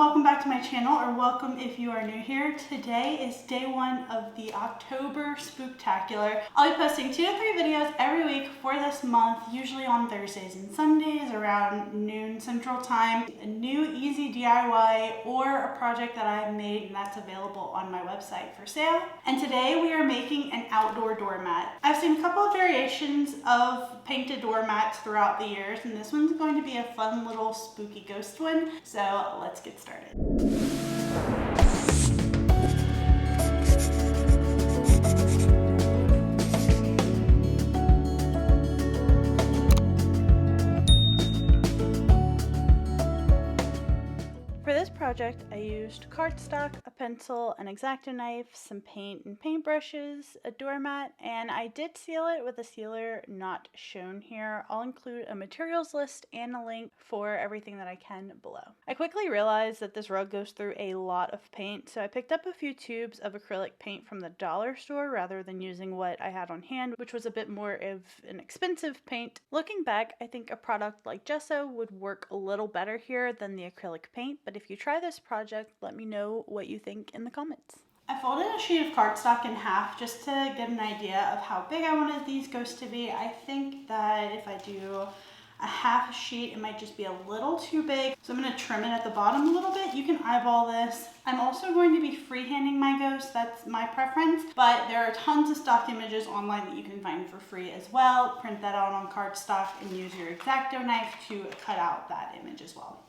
welcome back to my channel, or welcome if you are new here. Today is day one of the October Spooktacular. I'll be posting 2 to 3 videos every week for this month, usually on Thursdays and Sundays around noon Central Time. A new easy DIY or a project that I have made and that's available on my website for sale. And today we are making an outdoor doormat. I've seen a couple of variations of painted doormats throughout the years, and this one's going to be a fun little spooky ghost one. So let's get started. For this project, I used cardstock, a pencil, an X-acto knife, some paint and paintbrushes, a doormat, and I did seal it with a sealer not shown here. I'll include a materials list and a link for everything that I can below. I quickly realized that this rug goes through a lot of paint, so I picked up a few tubes of acrylic paint from the dollar store rather than using what I had on hand, which was a bit more of an expensive paint. Looking back, I think a product like gesso would work a little better here than the acrylic paint, but if you try this project, let me know what you think in the comments. I folded a sheet of cardstock in half just to get an idea of how big I wanted these ghosts to be. I think that if I do a half sheet, it might just be a little too big. So I'm going to trim it at the bottom a little bit. You can eyeball this. I'm also going to be freehanding my ghost. That's my preference, but there are tons of stock images online that you can find for free as well. Print that out on cardstock and use your X-acto knife to cut out that image as well.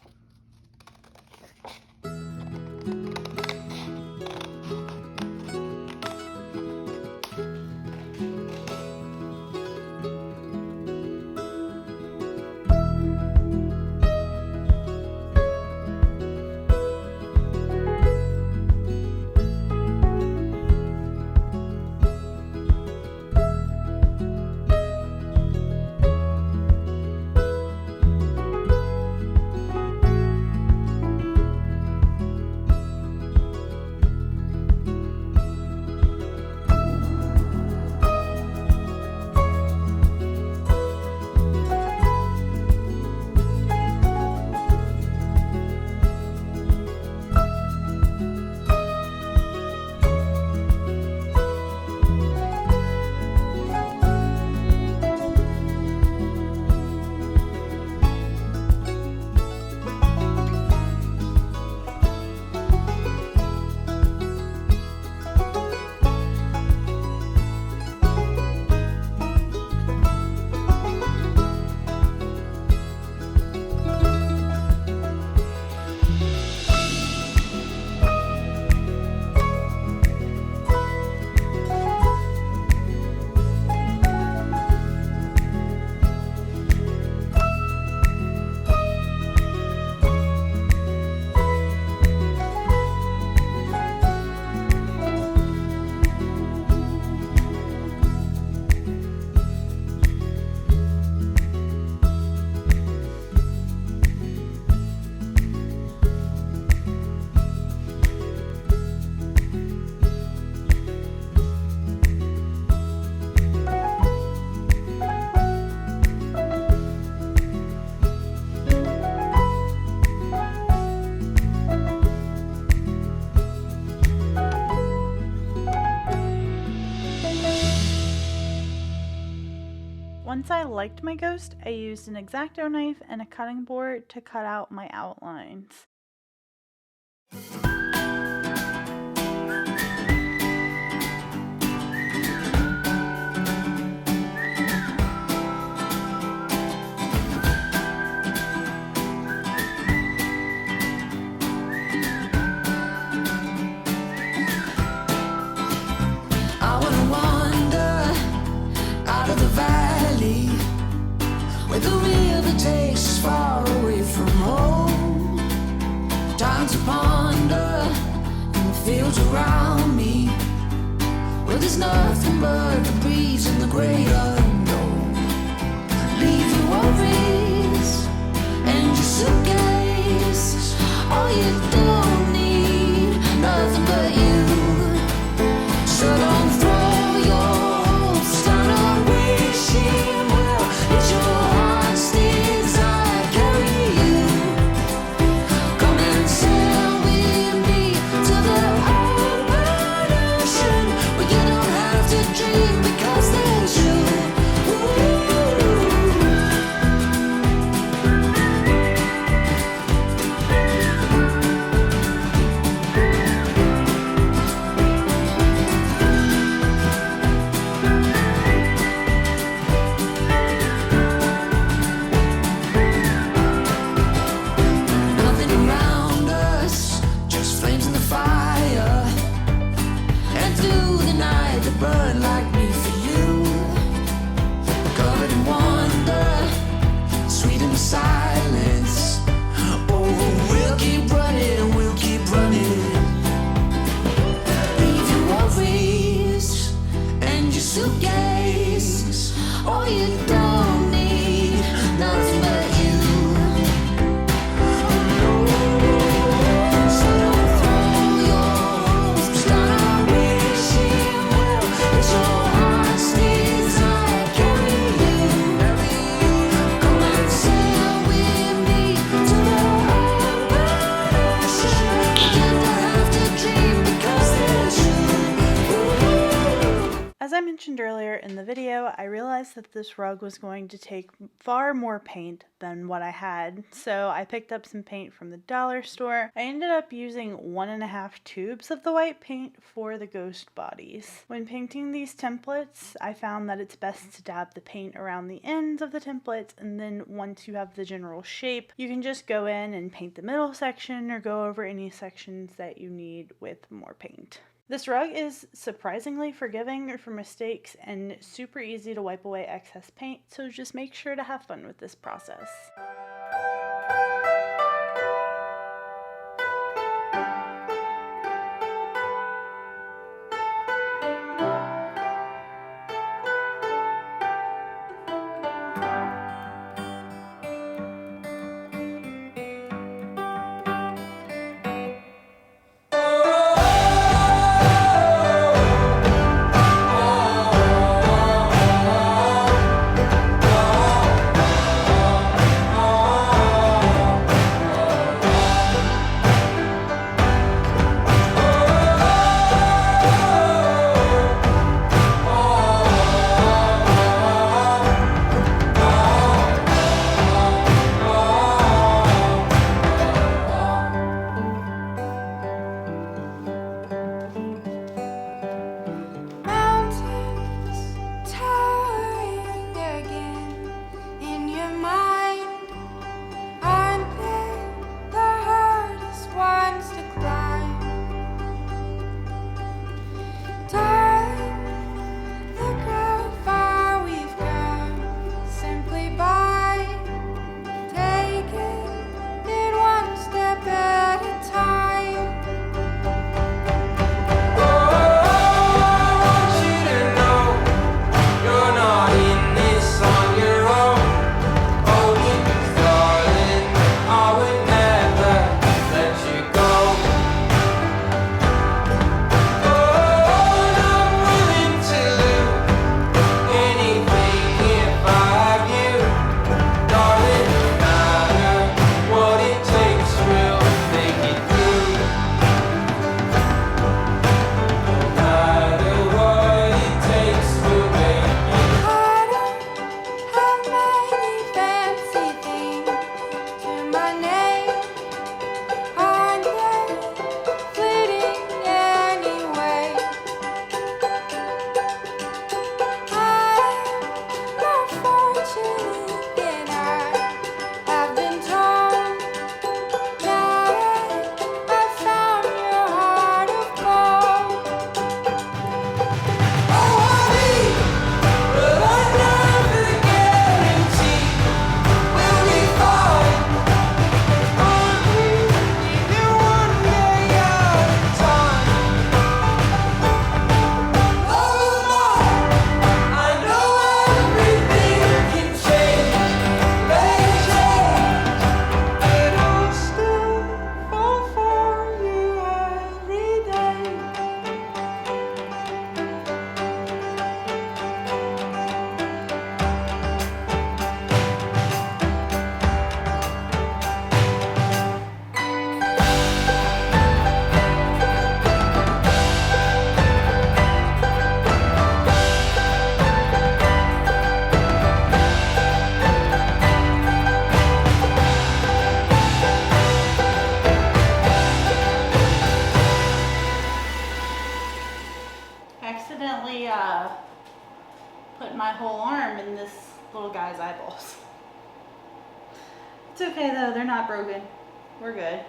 Once I liked my ghost, I used an X-acto knife and a cutting board to cut out my outlines. Where the river takes far away from home, time to ponder in the fields around me, where there's nothing but the breeze and the great unknown. Leave your worries and your suitcase, all you don't need, nothing but you. So don't throw your hopes down a wishing well. It's your heart's desire carry you. Come and sail in the video, I realized that this rug was going to take far more paint than what I had, so I picked up some paint from the dollar store. I ended up using 1.5 tubes of the white paint for the ghost bodies. When painting these templates, I found that it's best to dab the paint around the ends of the templates, and then once you have the general shape, you can just go in and paint the middle section or go over any sections that you need with more paint. This rug is surprisingly forgiving for mistakes and super easy to wipe away excess paint, so just make sure to have fun with this process. Accidentally put my whole arm in this little guy's eyeballs. It's okay though, they're not broken. We're good.